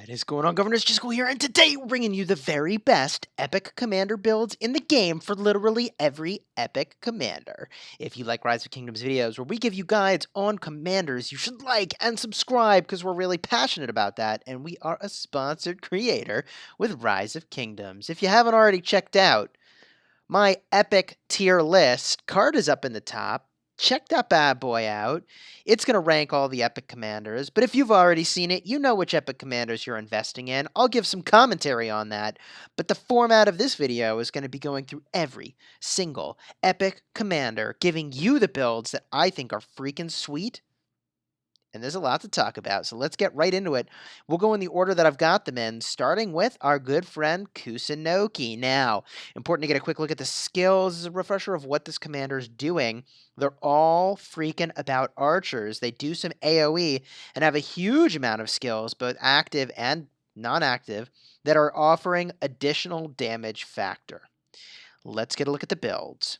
What is going on, Governors? Chisgule here, and today we're bringing you the very best epic commander builds in the game for literally every epic commander. If you like Rise of Kingdoms videos where we give you guides on commanders, you should like and subscribe because we're really passionate about that, and we are a sponsored creator with Rise of Kingdoms. If you haven't already checked out my epic tier list, card is up in the top. Check that bad boy out. It's going to rank all the epic commanders, but if you've already seen it, you know which epic commanders you're investing in. I'll give some commentary on that, but the format of this video is going to be going through every single epic commander, giving you the builds that I think are freaking sweet. And there's a lot to talk about, so let's get right into it. We'll go in the order that I've got them in, starting with our good friend Kusunoki. Now, important to get a quick look at the skills as a refresher of what this commander is doing. They're all freaking about archers. They do some AoE and have a huge amount of skills, both active and non-active, that are offering additional damage factor. Let's get a look at the builds.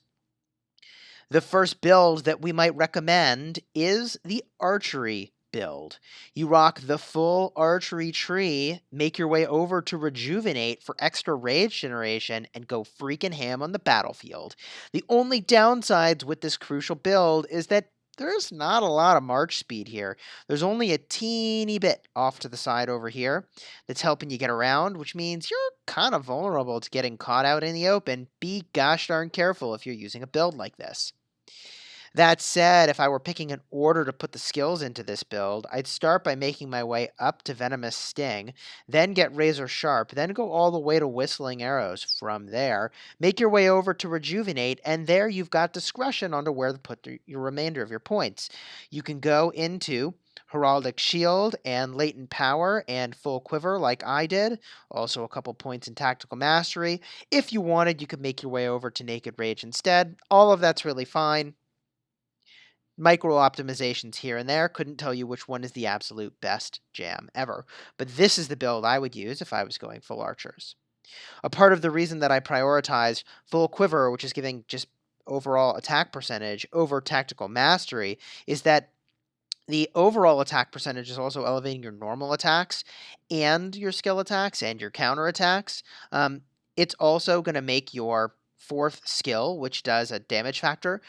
The first build that we might recommend is the archery build. You rock the full archery tree, make your way over to rejuvenate for extra rage generation, and go freaking ham on the battlefield. The only downsides with this crucial build is that there's not a lot of march speed here. There's only a teeny bit off to the side over here that's helping you get around, which means you're kind of vulnerable to getting caught out in the open. Be gosh darn careful if you're using a build like this. That said, if I were picking an order to put the skills into this build, I'd start by making my way up to Venomous Sting, then get Razor Sharp, then go all the way to Whistling Arrows. From there, make your way over to Rejuvenate, and there you've got discretion on to where to put your remainder of your points. You can go into Heraldic Shield and Latent Power and Full Quiver like I did, also a couple points in Tactical Mastery. If you wanted, you could make your way over to Naked Rage instead. All of that's really fine. Micro optimizations here and there, couldn't tell you which one is the absolute best jam ever, but this is the build I would use if I was going full archers. A part of the reason that I prioritized full quiver, which is giving just overall attack percentage over tactical mastery, is that the overall attack percentage is also elevating your normal attacks and your skill attacks and your counter attacks. It's also going to make your fourth skill, which does a damage factor,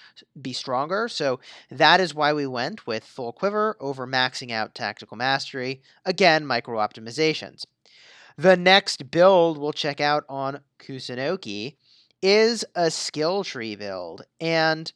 be stronger. So that is why we went with full quiver over maxing out tactical mastery. Again, micro optimizations. The next build we'll check out on Kusunoki is a skill tree build, and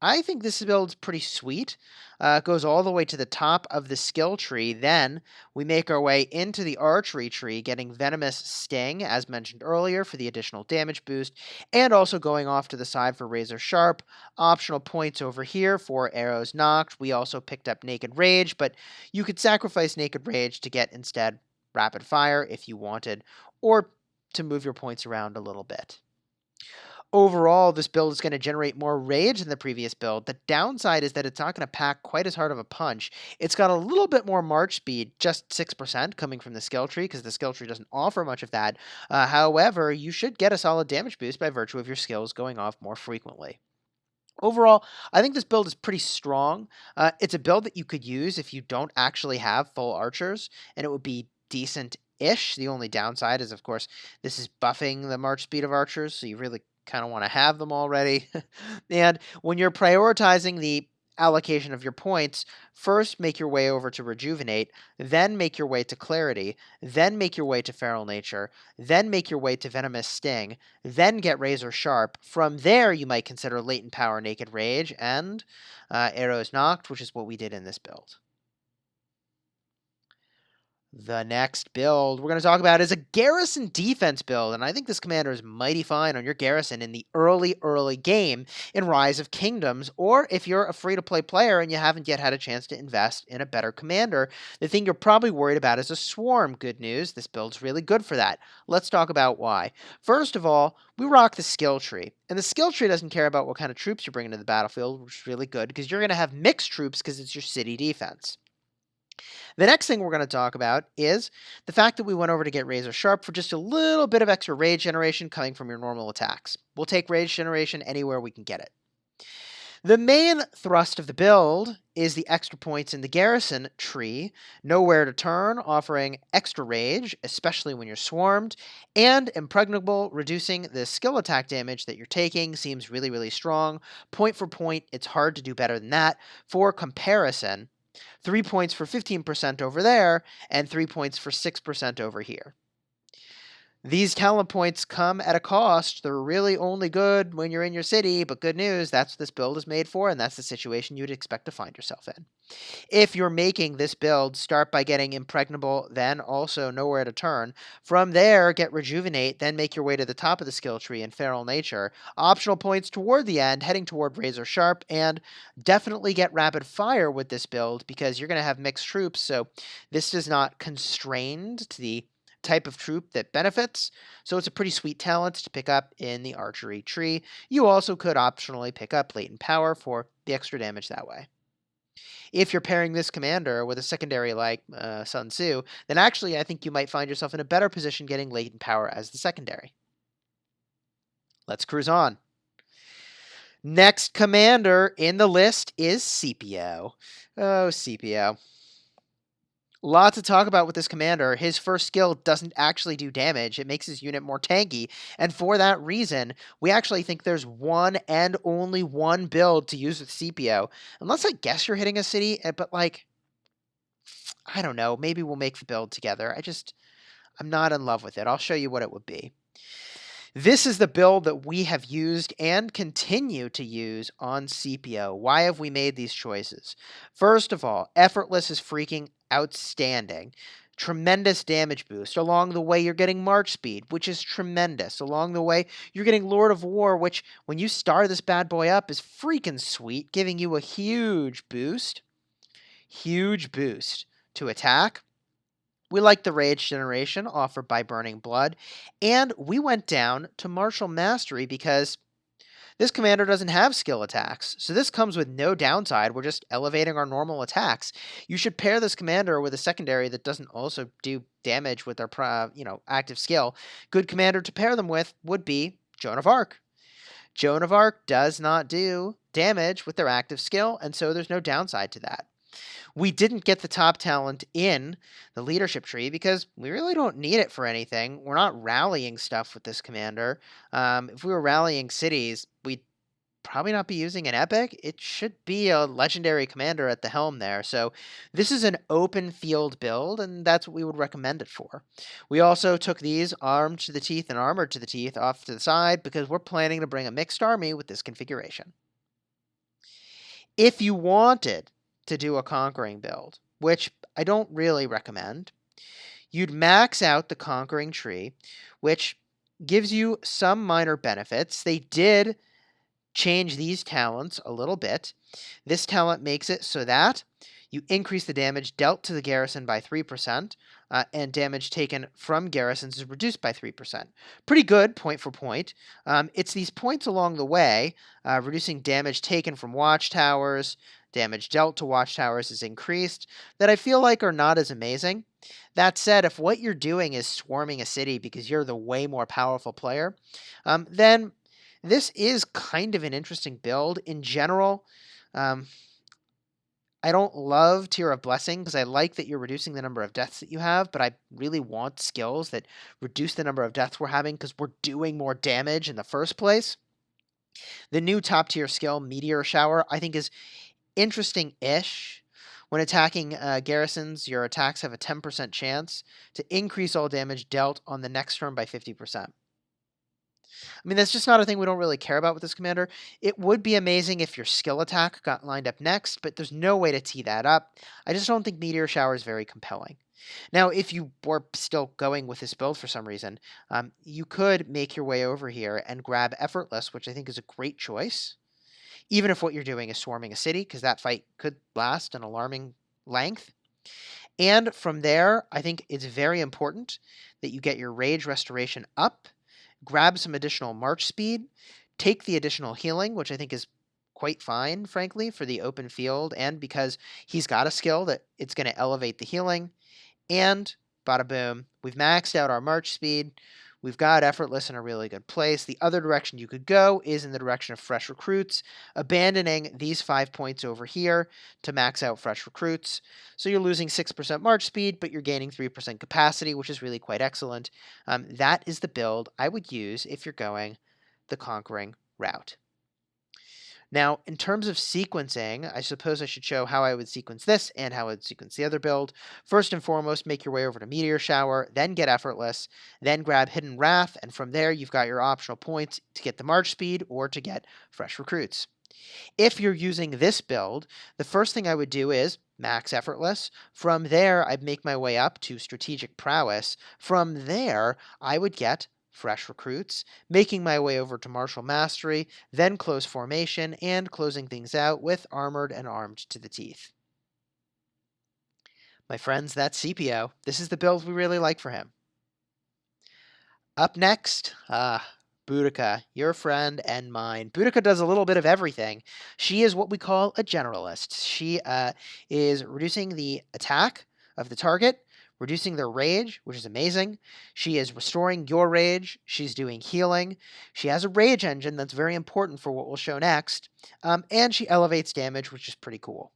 I think this build's pretty sweet. It goes all the way to the top of the skill tree. Then we make our way into the archery tree, getting Venomous Sting, as mentioned earlier, for the additional damage boost, and also going off to the side for Razor Sharp. Optional points over here for Arrows Knocked. We also picked up Naked Rage, but you could sacrifice Naked Rage to get instead Rapid Fire if you wanted, or to move your points around a little bit. Overall, this build is going to generate more rage than the previous build. The downside is that it's not going to pack quite as hard of a punch. It's got a little bit more march speed, just 6% coming from the skill tree, because the skill tree doesn't offer much of that. However, you should get a solid damage boost by virtue of your skills going off more frequently. Overall, I think this build is pretty strong. It's a build that you could use if you don't actually have full archers, and it would be decent-ish. The only downside is, of course, this is buffing the march speed of archers, so you really kind of want to have them already. And when you're prioritizing the allocation of your points, first make your way over to Rejuvenate, then make your way to Clarity, then make your way to Feral Nature, then make your way to Venomous Sting, then get Razor Sharp. From there, you might consider Latent Power, Naked Rage, and Arrows Knocked, which is what we did in this build. The next build we're going to talk about is a garrison defense build, and I think this commander is mighty fine on your garrison in the early game in Rise of Kingdoms, or if you're a free-to-play player and you haven't yet had a chance to invest in a better commander. The thing you're probably worried about is a swarm. Good news, this build's really good for that. Let's talk about why. First of all, we rock the skill tree, and the skill tree doesn't care about what kind of troops you're bringing to the battlefield, which is really good, because you're going to have mixed troops because it's your city defense. The next thing we're going to talk about is the fact that we went over to get Razor Sharp for just a little bit of extra rage generation coming from your normal attacks. We'll take rage generation anywhere we can get it. The main thrust of the build is the extra points in the garrison tree, nowhere to turn, offering extra rage, especially when you're swarmed, and impregnable, reducing the skill attack damage that you're taking seems really, really strong. Point for point, it's hard to do better than that. For comparison, 3 points for 15% over there, and 3 points for 6% over here. These talent points come at a cost. They're really only good when you're in your city, but good news, that's what this build is made for, and that's the situation you'd expect to find yourself in. If you're making this build, start by getting Impregnable, then also Nowhere to Turn. From there, get Rejuvenate, then make your way to the top of the skill tree in Feral Nature. Optional points toward the end, heading toward Razor Sharp, and definitely get Rapid Fire with this build because you're going to have mixed troops, so this is not constrained to the type of troop that benefits, so it's a pretty sweet talent to pick up in the archery tree. You also could optionally pick up Latent Power for the extra damage that way. If you're pairing this commander with a secondary like Sun Tzu, then actually I think you might find yourself in a better position getting Latent Power as the secondary. Let's cruise on. Next commander in the list is Scipio. Oh, Scipio. Lot to talk about with this commander. His first skill doesn't actually do damage. It makes his unit more tanky. And for that reason, we actually think there's one and only one build to use with Scipio. Unless I guess you're hitting a city, but like, I don't know. Maybe we'll make the build together. I'm not in love with it. I'll show you what it would be. This is the build that we have used and continue to use on Scipio. Why have we made these choices? First of all, Effortless is freaking outstanding. Tremendous damage boost. Along the way, you're getting March Speed, which is tremendous. Along the way, you're getting Lord of War, which, when you star this bad boy up, is freaking sweet, giving you a huge boost. Huge boost to attack. We like the Rage Generation offered by Burning Blood, and we went down to Martial Mastery because this commander doesn't have skill attacks, so this comes with no downside. We're just elevating our normal attacks. You should pair this commander with a secondary that doesn't also do damage with their active skill. Good commander to pair them with would be Joan of Arc. Joan of Arc does not do damage with their active skill, and so there's no downside to that. We didn't get the top talent in the leadership tree because we really don't need it for anything. We're not rallying stuff with this commander. If we were rallying cities, we'd probably not be using an epic. It should be a legendary commander at the helm there. So this is an open field build, and that's what we would recommend it for. We also took these armed to the teeth and armored to the teeth off to the side because we're planning to bring a mixed army with this configuration. If you wanted to do a conquering build, which I don't really recommend, you'd max out the conquering tree, which gives you some minor benefits. They did change these talents a little bit. This talent makes it so that you increase the damage dealt to the garrison by 3%, and damage taken from garrisons is reduced by 3%. Pretty good point for point. It's these points along the way, reducing damage taken from watchtowers, damage dealt to watchtowers is increased, that I feel like are not as amazing. That said, if what you're doing is swarming a city because you're the way more powerful player, then this is kind of an interesting build. In general, I don't love Tear of Blessing because I like that you're reducing the number of deaths that you have, but I really want skills that reduce the number of deaths we're having because we're doing more damage in the first place. The new top tier skill, Meteor Shower, I think is interesting-ish. When attacking garrisons, your attacks have a 10% chance to increase all damage dealt on the next turn by 50%. I mean, that's just not a thing we don't really care about with this commander. It would be amazing if your skill attack got lined up next, but there's no way to tee that up. I just don't think Meteor Shower is very compelling. Now, if you were still going with this build for some reason, you could make your way over here and grab Effortless, which I think is a great choice, even if what you're doing is swarming a city, because that fight could last an alarming length. And from there, I think it's very important that you get your Rage Restoration up, grab some additional March Speed, take the additional healing, which I think is quite fine, frankly, for the open field, and because he's got a skill that it's going to elevate the healing, and bada boom, we've maxed out our March Speed, We've got effortless in a really good place. The other direction you could go is in the direction of fresh recruits, abandoning these 5 points over here to max out fresh recruits. So you're losing 6% march speed, but you're gaining 3% capacity, which is really quite excellent. That is the build I would use if you're going the conquering route. Now, in terms of sequencing, I suppose I should show how I would sequence this and how I would sequence the other build. First and foremost, make your way over to Meteor Shower, then get Effortless, then grab Hidden Wrath, and from there you've got your optional points to get the March Speed or to get Fresh Recruits. If you're using this build, the first thing I would do is max Effortless. From there, I'd make my way up to Strategic Prowess. From there, I would get fresh recruits, making my way over to Martial Mastery, then close formation, and closing things out with Armored and Armed to the Teeth. My friends, that's CPO. This is the build we really like for him. Up next, Boudica, your friend and mine. Boudica does a little bit of everything. She is what we call a generalist. She is reducing the attack of the target, reducing their rage, which is amazing. She is restoring your rage. She's doing healing. She has a rage engine that's very important for what we'll show next. And she elevates damage, which is pretty cool.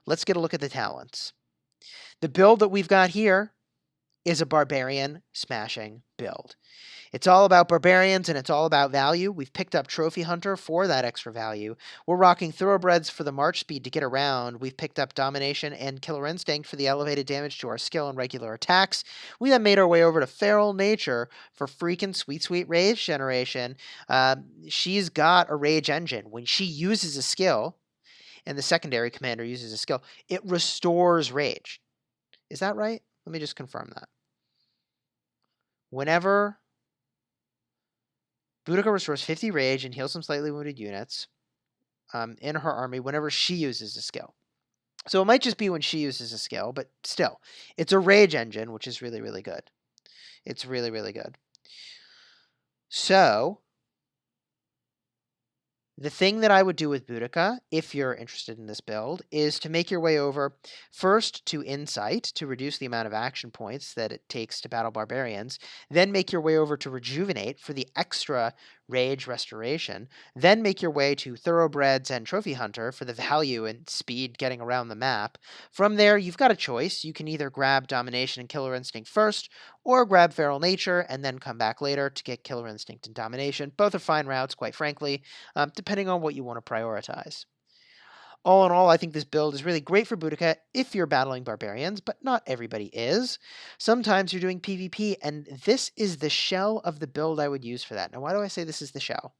Let's get a look at the talents. The build that we've got here is a barbarian smashing build. It's all about barbarians and it's all about value. We've picked up Trophy Hunter for that extra value. We're rocking Thoroughbreds for the march speed to get around. We've picked up Domination and Killer Instinct for the elevated damage to our skill and regular attacks. We then made our way over to Feral Nature for freaking sweet rage generation. She's got a rage engine. When she uses a skill, and the secondary commander uses a skill, it restores rage. Is that right? Let me just confirm that. Whenever Boudica restores 50 rage and heals some slightly wounded units in her army whenever she uses a skill. So it might just be when she uses a skill, but still, it's a rage engine, which is really, really good. It's really, really good. So the thing that I would do with Boudica, if you're interested in this build, is to make your way over first to Insight to reduce the amount of action points that it takes to battle barbarians, then make your way over to Rejuvenate for the extra rage restoration, then make your way to Thoroughbreds and Trophy Hunter for the value and speed getting around the map. From there, you've got a choice. You can either grab Domination and Killer Instinct first, or grab Feral Nature and then come back later to get Killer Instinct and Domination. Both are fine routes, quite frankly, depending on what you want to prioritize. All in all, I think this build is really great for Boudica if you're battling barbarians, but not everybody is. Sometimes you're doing PvP, and this is the shell of the build I would use for that. Now, why do I say this is the shell?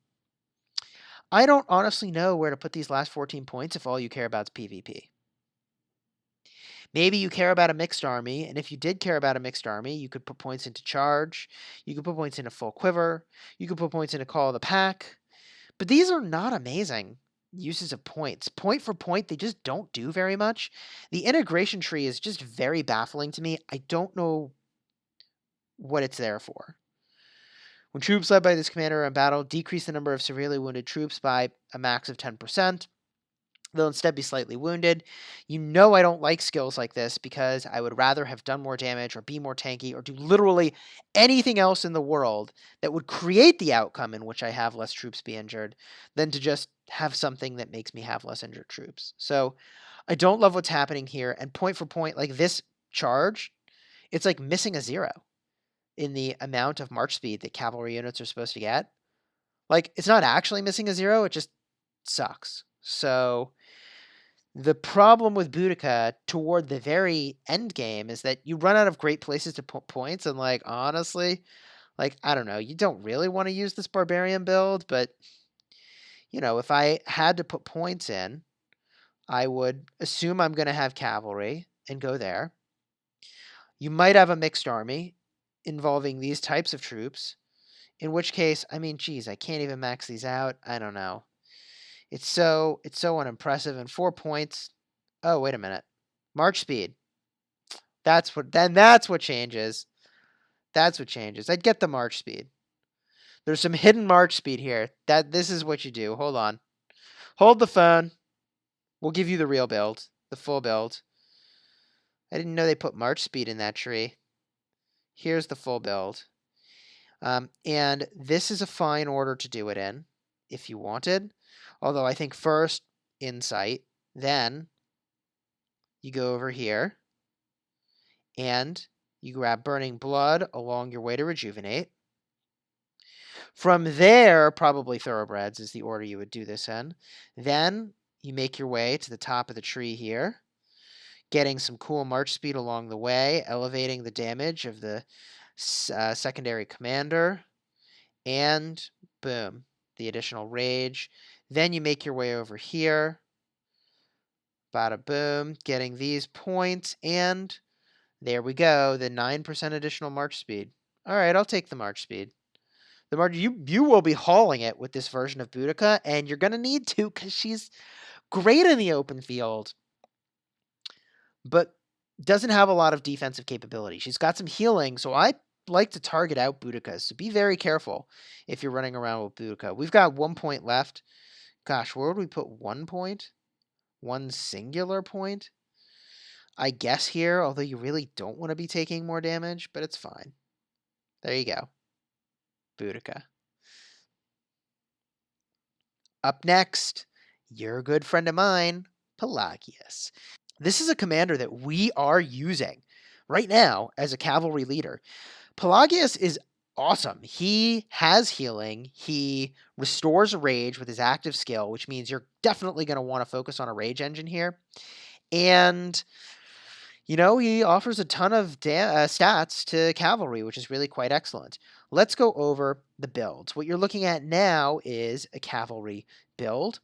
I don't honestly know where to put these last 14 points if all you care about is PvP. Maybe you care about a mixed army, and if you did care about a mixed army, you could put points into Charge, you could put points into Full Quiver, you could put points into Call of the Pack, but these are not amazing uses of points. Point for point, they just don't do very much. The integration tree is just very baffling to me. I don't know what it's there for. When troops led by this commander are in battle, decrease the number of severely wounded troops by a max of 10%. They'll instead be slightly wounded. You know I don't like skills like this because I would rather have done more damage or be more tanky or do literally anything else in the world that would create the outcome in which I have less troops be injured than to just have something that makes me have less injured troops. So I don't love what's happening here. And point for point, like this charge, it's like missing a 0 in the amount of march speed that cavalry units are supposed to get. Like, it's not actually missing a 0, it just sucks. So the problem with Boudica toward the very end game is that you run out of great places to put points, and like honestly, like I don't know, you don't really want to use this barbarian build, but you know, if I had to put points in, I would assume I'm going to have cavalry and go there. You might have a mixed army involving these types of troops, in which case, I mean, geez, I can't even max these out. I don't know. It's so unimpressive. And 4 points. Oh, wait a minute. March speed. That's what changes. That's what changes. I'd get the march speed. There's some hidden march speed here. This is what you do. Hold on. Hold the phone. We'll give you the real build, the full build. I didn't know they put march speed in that tree. Here's the full build. And this is a fine order to do it in, if you wanted. Although I think first, insight, then you go over here, and you grab Burning Blood along your way to rejuvenate. From there, probably Thoroughbreds is the order you would do this in. Then you make your way to the top of the tree here, getting some cool march speed along the way, elevating the damage of the secondary commander, and boom, the additional rage. Then you make your way over here, bada boom, getting these points, and there we go, the 9% additional march speed. All right, I'll take the march speed. The march, you will be hauling it with this version of Boudica, and you're going to need to because she's great in the open field, but doesn't have a lot of defensive capability. She's got some healing, so I like to target out Boudica, so be very careful if you're running around with Boudica. We've got 1 point left. Gosh, where would we put 1 point? One singular point? I guess here, although you really don't want to be taking more damage, but it's fine. There you go. Boudica. Up next, you're a good friend of mine, Pelagius. This is a commander that we are using right now as a cavalry leader. Pelagius is awesome. He has healing. He restores rage with his active skill, which means you're definitely going to want to focus on a rage engine here. And, you know, he offers a ton of stats to cavalry, which is really quite excellent. Let's go over the builds. What you're looking at now is a cavalry build.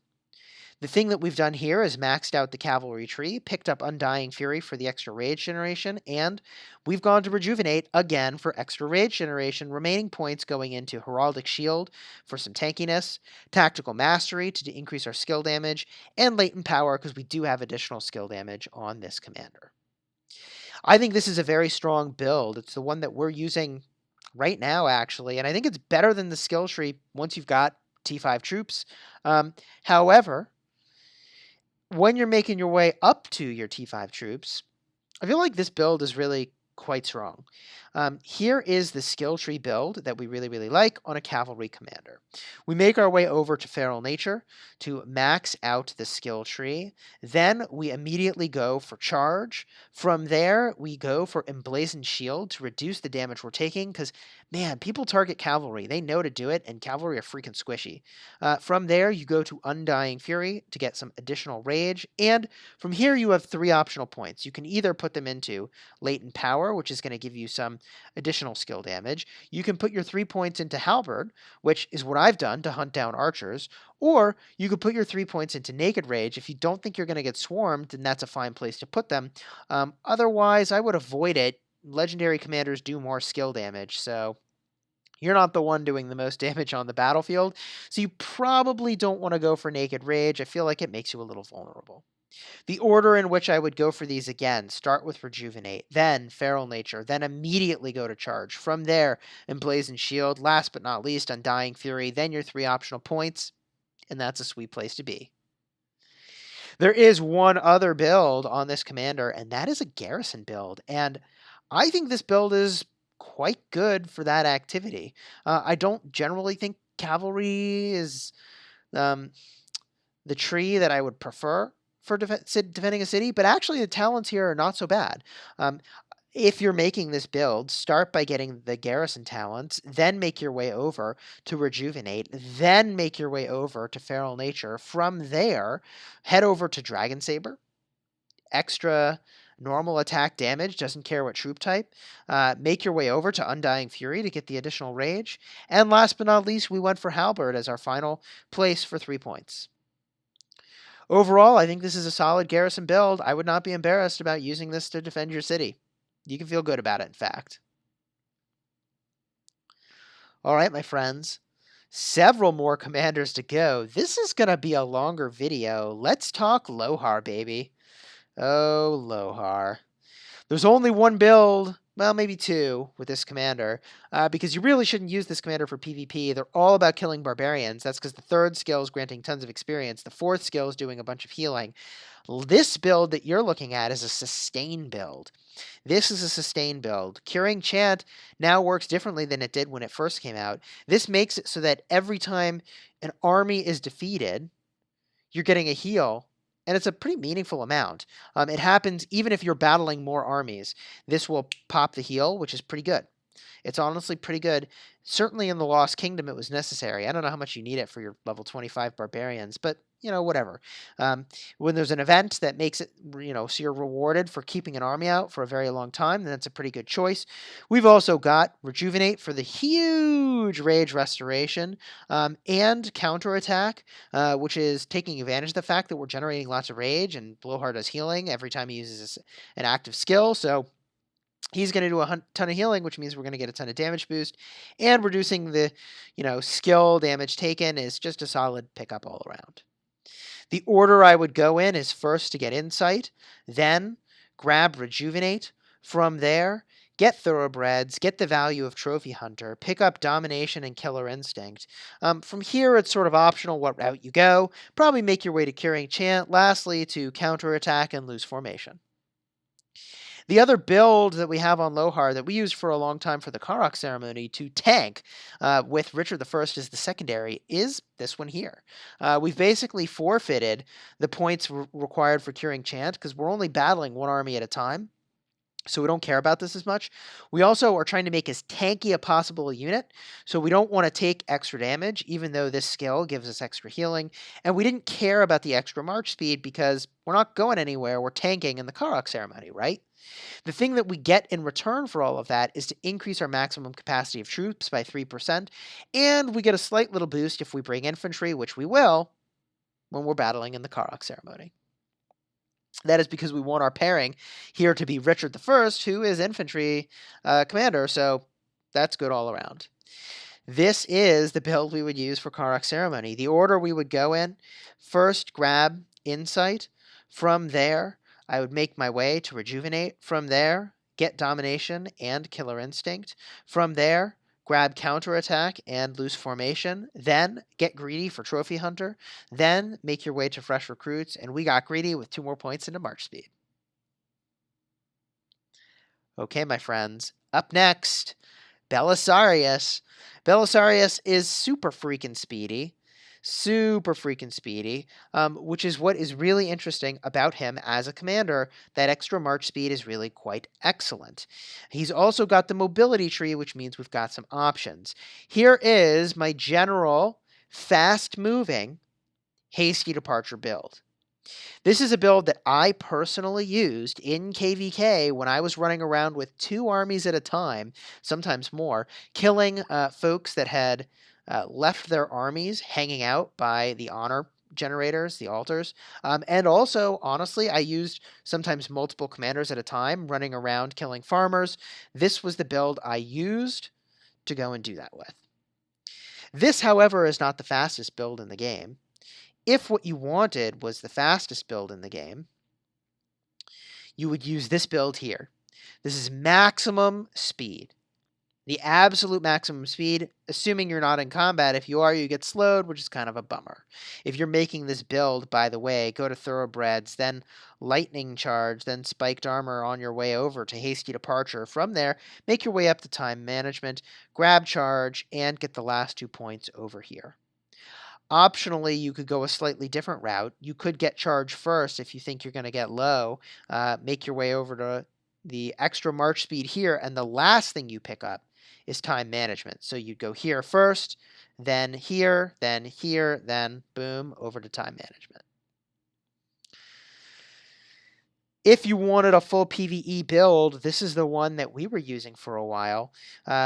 The thing that we've done here is maxed out the cavalry tree, picked up Undying Fury for the extra rage generation, and we've gone to Rejuvenate again for extra rage generation, remaining points going into Heraldic Shield for some tankiness, Tactical Mastery to increase our skill damage, and Latent Power because we do have additional skill damage on this commander. I think this is a very strong build. It's the one that we're using right now, actually, and I think it's better than the skill tree once you've got T5 troops. However, when you're making your way up to your T5 troops, I feel like this build is really quite strong. Here is the skill tree build that we really, really like on a cavalry commander. We make our way over to Feral Nature to max out the skill tree. Then we immediately go for Charge. From there, we go for Emblazoned Shield to reduce the damage we're taking because, man, people target cavalry. They know to do it, and cavalry are freaking squishy. From there, you go to Undying Fury to get some additional rage. And from here, you have 3 optional points. You can either put them into Latent Power, which is going to give you some additional skill damage. You can put your 3 points into Halberd, which is what I've done to hunt down archers, or you could put your 3 points into Naked Rage. If you don't think you're going to get swarmed, then that's a fine place to put them. Otherwise, I would avoid it. Legendary commanders do more skill damage, so you're not the one doing the most damage on the battlefield, so you probably don't want to go for Naked Rage. I feel like it makes you a little vulnerable. The order in which I would go for these again, start with Rejuvenate, then Feral Nature, then immediately go to Charge. From there, Emblazoned Shield, last but not least, Undying Fury, then your 3 optional points, and that's a sweet place to be. There is one other build on this commander, and that is a Garrison build, and I think this build is quite good for that activity. I don't generally think Cavalry is the tree that I would prefer for defending a city, but actually the talents here are not so bad. If you're making this build, start by getting the Garrison talents, then make your way over to Rejuvenate, then make your way over to Feral Nature. From there, head over to Dragon Saber, extra normal attack damage, doesn't care what troop type. Make your way over to Undying Fury to get the additional rage. And last but not least, we went for Halberd as our final place for 3 points. Overall, I think this is a solid Garrison build. I would not be embarrassed about using this to defend your city. You can feel good about it, in fact. All right, my friends. Several more commanders to go. This is going to be a longer video. Let's talk Lowhar, baby. Oh, Lowhar. There's only one build Well, maybe 2 with this commander, because you really shouldn't use this commander for PvP. They're all about killing barbarians. That's because the 3rd skill is granting tons of experience. The 4th skill is doing a bunch of healing. This build that you're looking at is a sustain build. This is a sustain build. Curing Chant now works differently than it did when it first came out. This makes it so that every time an army is defeated, you're getting a heal, and it's a pretty meaningful amount. It happens even if you're battling more armies. This will pop the heal, which is pretty good. It's honestly pretty good. Certainly in the Lost Kingdom, it was necessary. I don't know how much you need it for your level 25 barbarians, but whatever. When there's an event that makes it, so you're rewarded for keeping an army out for a very long time, then that's a pretty good choice. We've also got Rejuvenate for the huge rage restoration, and counterattack, which is taking advantage of the fact that we're generating lots of rage, and Lowhar does healing every time he uses an active skill, so he's going to do a ton of healing, which means we're going to get a ton of damage boost, and reducing the, skill damage taken is just a solid pickup all around. The order I would go in is first to get Insight, then grab Rejuvenate. From there, get Thoroughbreds, get the value of Trophy Hunter, pick up Domination and Killer Instinct. From here, it's sort of optional what route you go. Probably make your way to Curing Chant, lastly to counterattack and lose formation. The other build that we have on Lowhar that we used for a long time for the Karok ceremony to tank with Richard I as the secondary is this one here. We've basically forfeited the points required for Curing Chant because we're only battling one army at a time. So we don't care about this as much. We also are trying to make as tanky a possible unit, so we don't want to take extra damage, even though this skill gives us extra healing. And we didn't care about the extra march speed because we're not going anywhere. We're tanking in the Karok ceremony, right? The thing that we get in return for all of that is to increase our maximum capacity of troops by 3%, and we get a slight little boost if we bring infantry, which we will, when we're battling in the Karok ceremony. That is because we want our pairing here to be Richard I, who is infantry commander, so that's good all around. This is the build we would use for Karok ceremony. The order we would go in, first grab Insight. From there, I would make my way to Rejuvenate. From there, get Domination and Killer Instinct. From there, grab Counterattack and Loose Formation. Then get Greedy for Trophy Hunter. Then make your way to Fresh Recruits. And we got greedy with 2 more points into March Speed. Okay, my friends. Up next, Belisarius. Belisarius is super freaking speedy. Which is what is really interesting about him as a commander. That extra march speed is really quite excellent. He's also got the mobility tree, which means we've got some options. Here is my general fast-moving hasty departure build. This is a build that I personally used in KVK when I was running around with 2 armies at a time, sometimes more, killing folks that had left their armies hanging out by the honor generators, the altars. And also, honestly, I used sometimes multiple commanders at a time running around killing farmers. This was the build I used to go and do that with. This, however, is not the fastest build in the game. If what you wanted was the fastest build in the game, you would use this build here. This is maximum speed. The absolute maximum speed, assuming you're not in combat. If you are, you get slowed, which is kind of a bummer. If you're making this build, by the way, go to Thoroughbreds, then Lightning Charge, then Spiked Armor on your way over to Hasty Departure. From there, make your way up to Time Management, grab Charge, and get the last 2 points over here. Optionally, you could go a slightly different route. You could get Charge first if you think you're going to get low. Make your way over to the extra march speed here, and the last thing you pick up is Time Management. So you'd go here first, then here, then boom, over to Time Management. If you wanted a full PvE build, this is the one that we were using for a while.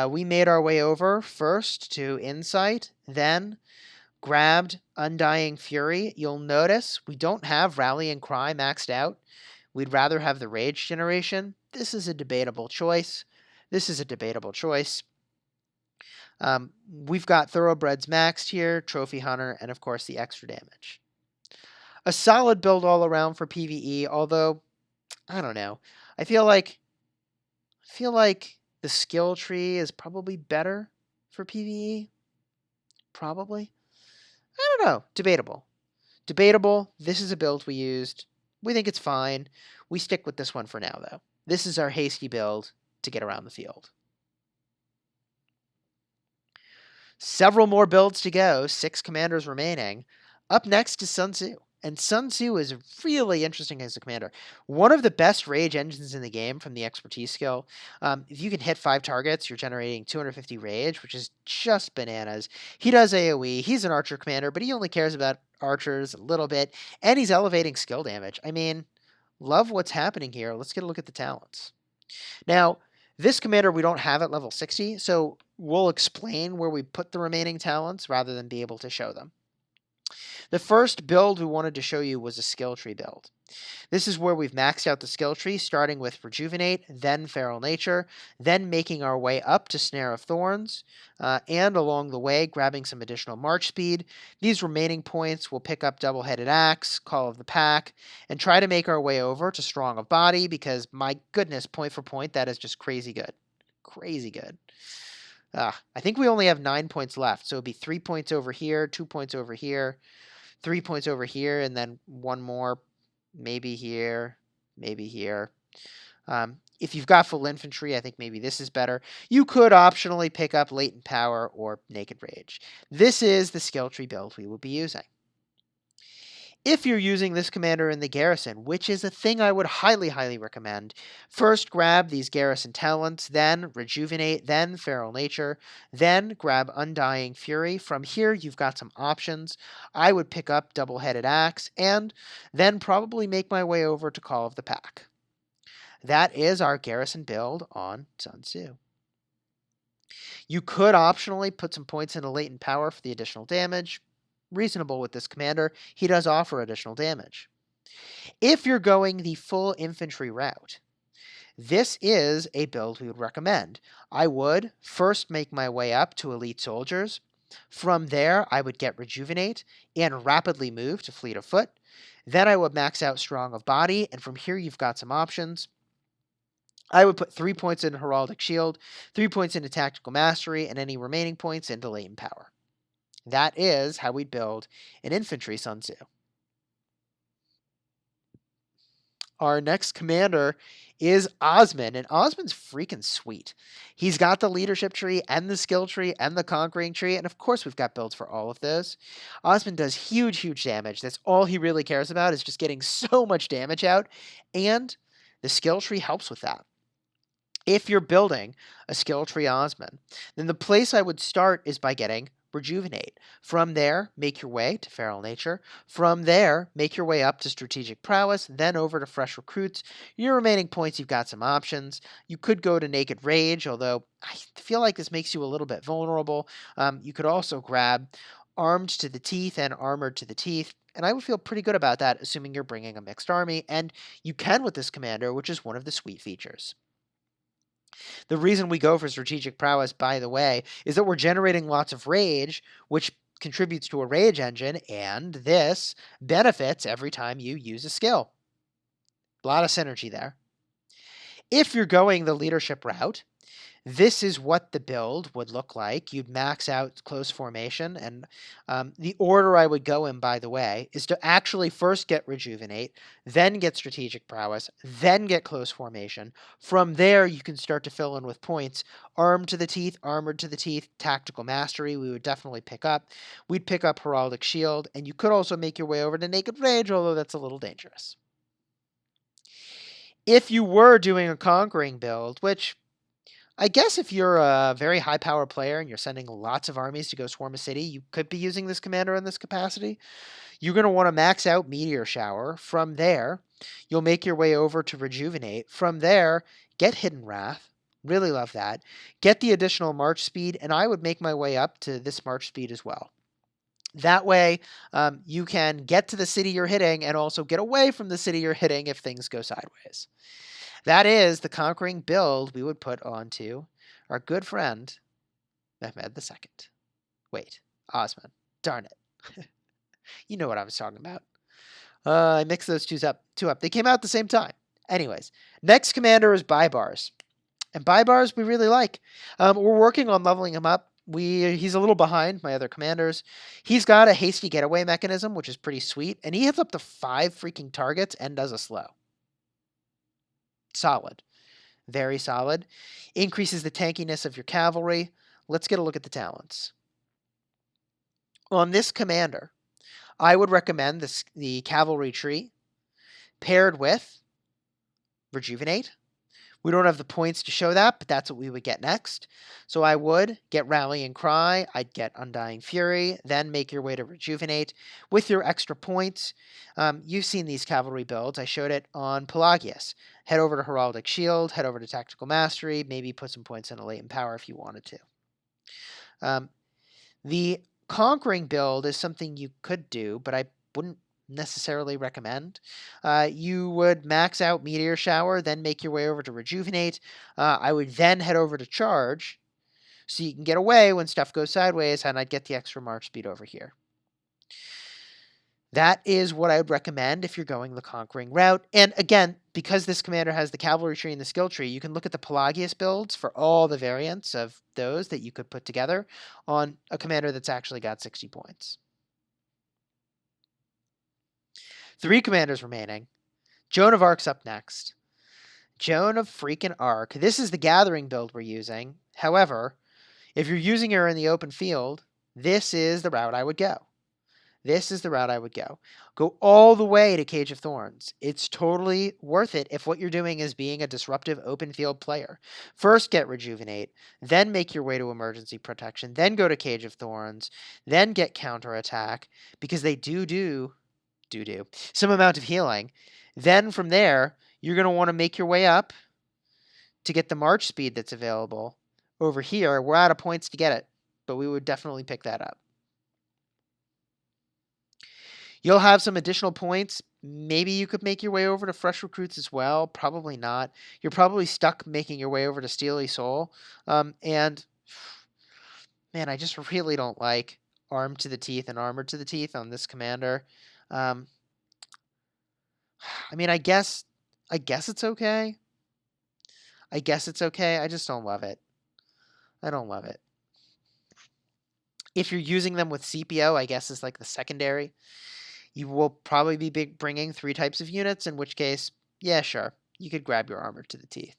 We made our way over first to Insight, then grabbed Undying Fury. You'll notice we don't have Rallying Cry maxed out. We'd rather have the Rage Generation. This is a debatable choice. We've got Thoroughbreds maxed here, Trophy Hunter, and of course the extra damage. A solid build all around for PvE, although, I don't know. I feel like feel like the skill tree is probably better for PvE. Probably. I don't know. Debatable. Debatable. This is a build we used. We think it's fine. We stick with this one for now, though. This is our hasty build to get around the field. Several more builds to go, 6 commanders remaining. Up next is Sun Tzu. And Sun Tzu is really interesting as a commander. One of the best rage engines in the game from the expertise skill. If you can hit 5 targets, you're generating 250 rage, which is just bananas. He does AoE. He's an archer commander, but he only cares about archers a little bit. And he's elevating skill damage. I mean, love what's happening here. Let's get a look at the talents. Now, this commander we don't have at level 60, so we'll explain where we put the remaining talents rather than be able to show them. The first build we wanted to show you was a skill tree build. This is where we've maxed out the skill tree, starting with Rejuvenate, then Feral Nature, then making our way up to Snare of Thorns, and along the way grabbing some additional march speed. These remaining points will pick up Double-Headed Axe, Call of the Pack, and try to make our way over to Strong of Body, because my goodness, point for point, that is just crazy good. Crazy good. I think we only have 9 points left, so it'd be 3 points over here, 2 points over here, 3 points over here, and then one more maybe here, maybe here. If you've got full infantry, I think maybe this is better. You could optionally pick up Latent Power or Naked Rage. This is the skill tree build we will be using. If you're using this commander in the garrison, which is a thing I would highly, highly recommend, first grab these garrison talents, then Rejuvenate, then Feral Nature, then grab Undying Fury. From here, you've got some options. I would pick up Double-Headed Axe, and then probably make my way over to Call of the Pack. That is our garrison build on Sun Tzu. You could optionally put some points into Latent Power for the additional damage. Reasonable with this commander. He does offer additional damage. If you're going the full infantry route, this is a build we would recommend. I would first make my way up to Elite Soldiers. From there, I would get Rejuvenate and rapidly move to Fleet of Foot. Then I would max out Strong of Body, and from here you've got some options. I would put 3 points into Heraldic Shield, 3 points into Tactical Mastery, and any remaining points into Latent Power. That is how we'd build an infantry Sun Tzu. Our next commander is Osman, and Osman's freaking sweet. He's got the leadership tree and the skill tree and the conquering tree, and of course we've got builds for all of those. Osman does huge, huge damage. That's all he really cares about, is just getting so much damage out, and the skill tree helps with that. If you're building a skill tree Osman, then the place I would start is by getting Rejuvenate. From there, make your way to Feral Nature. From there, make your way up to Strategic Prowess, then over to Fresh Recruits. Your remaining points, you've got some options. You could go to Naked Rage, although I feel like this makes you a little bit vulnerable. You could also grab Armed to the Teeth and Armored to the Teeth, and I would feel pretty good about that, assuming you're bringing a mixed army, and you can with this commander, which is one of the sweet features. The reason we go for strategic prowess, by the way, is that we're generating lots of rage, which contributes to a rage engine, and this benefits every time you use a skill. A lot of synergy there. If you're going the leadership route, this is what the build would look like. You'd max out close formation, and the order I would go in, by the way, is to actually first get Rejuvenate, then get Strategic Prowess, then get close formation. From there, you can start to fill in with points. Armed to the Teeth, Armored to the Teeth, Tactical Mastery, we would definitely pick up. We'd pick up Heraldic Shield, and you could also make your way over to Naked Rage, although that's a little dangerous. If you were doing a conquering build, which I guess if you're a very high power player and you're sending lots of armies to go swarm a city, you could be using this commander in this capacity. You're going to want to max out Meteor Shower. From there, you'll make your way over to Rejuvenate. From there, get Hidden Wrath. Really love that. Get the additional march speed, and I would make my way up to this march speed as well. That way, you can get to the city you're hitting and also get away from the city you're hitting if things go sideways. That is the conquering build we would put onto our good friend, Mehmed II. Wait, Osman. Darn it. You know what I was talking about. I mixed those two up. They came out at the same time. Anyways, next commander is Baras. And Baras we really like. We're working on leveling him up. He's a little behind my other commanders. He's got a hasty getaway mechanism, which is pretty sweet, and he hits up to 5 freaking targets and does a slow. Solid. Very solid. Increases the tankiness of your cavalry. Let's get a look at the talents. On this commander, I would recommend the cavalry tree paired with Rejuvenate. We don't have the points to show that, but that's what we would get next. So I would get Rallying Cry, I'd get Undying Fury, then make your way to Rejuvenate. With your extra points, you've seen these cavalry builds. I showed it on Pelagius. Head over to Heraldic Shield, head over to Tactical Mastery, maybe put some points in a Latent Power if you wanted to. The Conquering build is something you could do, but I wouldn't necessarily recommend. You would max out Meteor Shower, then make your way over to Rejuvenate. I would then head over to Charge, so you can get away when stuff goes sideways, and I'd get the extra march speed over here. That is what I would recommend if you're going the Conquering route. And again, because this commander has the cavalry tree and the skill tree, you can look at the Pelagius builds for all the variants of those that you could put together on a commander that's actually got 60 points. 3 commanders remaining. Joan of Arc's up next. Joan of freaking Arc. This is the gathering build we're using. However, if you're using her in the open field, this is the route I would go. This is the route I would go. Go all the way to Cage of Thorns. It's totally worth it if what you're doing is being a disruptive open field player. First get Rejuvenate, then make your way to Emergency Protection, then go to Cage of Thorns, then get Counterattack, because they do some amount of healing. Then from there, you're going to want to make your way up to get the march speed that's available. Over here, we're out of points to get it, but we would definitely pick that up. You'll have some additional points. Maybe you could make your way over to Fresh Recruits as well. Probably not. You're probably stuck making your way over to Steely Soul. And, man, I just really don't like Armed to the Teeth and Armored to the Teeth on this commander. I mean, I guess it's okay. I guess it's okay. I just don't love it. I don't love it. If you're using them with CPO, I guess is like the secondary. You will probably be bringing 3 types of units, in which case, yeah, sure, you could grab your Armor to the Teeth.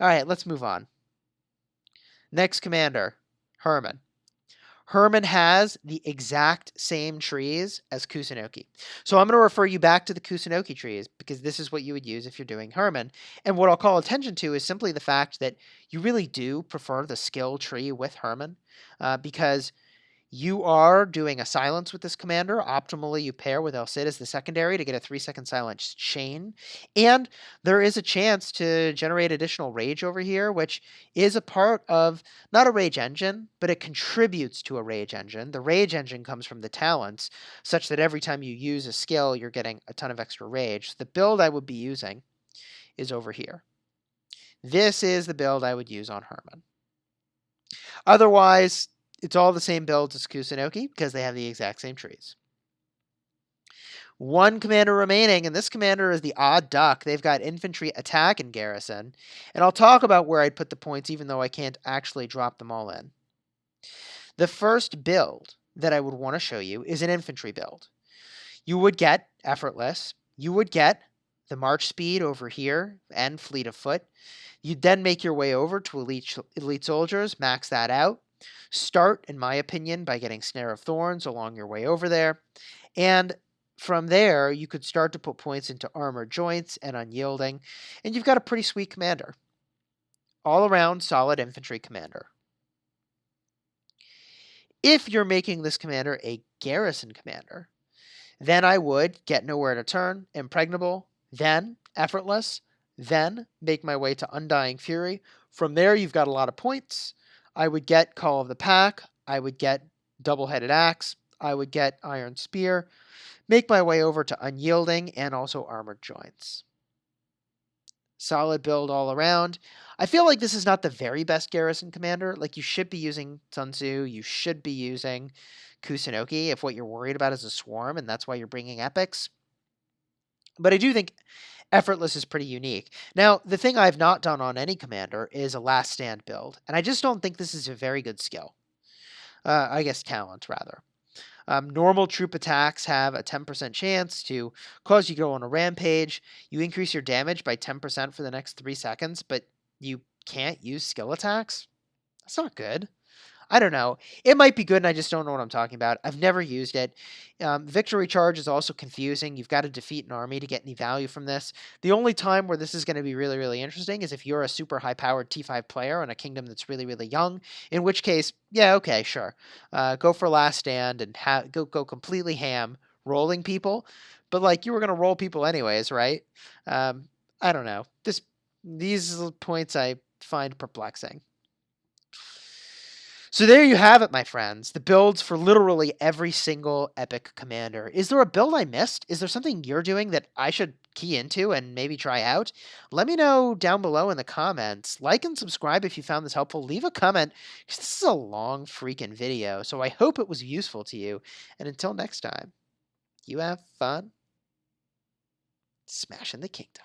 All right, let's move on. Next commander, Herman. Herman has the exact same trees as Kusunoki. So I'm going to refer you back to the Kusunoki trees because this is what you would use if you're doing Herman. And what I'll call attention to is simply the fact that you really do prefer the skill tree with Herman because you are doing a silence with this commander. Optimally, you pair with El Cid as the secondary to get a 3-second silence chain. And there is a chance to generate additional rage over here, which is a part of, not a rage engine, but it contributes to a rage engine. The rage engine comes from the talents, such that every time you use a skill, you're getting a ton of extra rage. The build I would be using is over here. This is the build I would use on Herman. Otherwise, it's all the same builds as Kusunoki because they have the exact same trees. 1 commander remaining, and this commander is the odd duck. They've got infantry, attack, and garrison. And I'll talk about where I'd put the points even though I can't actually drop them all in. The first build that I would want to show you is an infantry build. You would get Effortless. You would get the march speed over here and Fleet of Foot. You'd then make your way over to Elite Soldiers, max that out. Start, in my opinion, by getting Snare of Thorns along your way over there. And from there, you could start to put points into Armored Joints and Unyielding. And you've got a pretty sweet commander. All around solid infantry commander. If you're making this commander a garrison commander, then I would get Nowhere to Turn, Impregnable, then Effortless, then make my way to Undying Fury. From there, you've got a lot of points. I would get Call of the Pack. I would get Double-Headed Axe. I would get Iron Spear. Make my way over to Unyielding and also Armored Joints. Solid build all around. I feel like this is not the very best garrison commander. Like, you should be using Sun Tzu. You should be using Kusunoki if what you're worried about is a swarm, and that's why you're bringing epics. But I do think Effortless is pretty unique. Now, the thing I've not done on any commander is a last stand build, and I just don't think this is a very good skill. I guess talent, rather. Normal troop attacks have a 10% chance to cause you to go on a rampage. You increase your damage by 10% for the next 3 seconds, but you can't use skill attacks? That's not good. I don't know. It might be good, and I just don't know what I'm talking about. I've never used it. Victory charge is also confusing. You've got to defeat an army to get any value from this. The only time where this is going to be really, really interesting is if you're a super high-powered T5 player on a kingdom that's really, really young. In which case, yeah, okay, sure, go for last stand and go completely ham, rolling people. But like you were going to roll people anyways, right? I don't know. These points I find perplexing. So there you have it, my friends. The builds for literally every single epic commander. Is there a build I missed? Is there something you're doing that I should key into and maybe try out? Let me know down below in the comments. Like and subscribe if you found this helpful. Leave a comment, because this is a long freaking video, so I hope it was useful to you. And until next time, you have fun smashing the kingdom.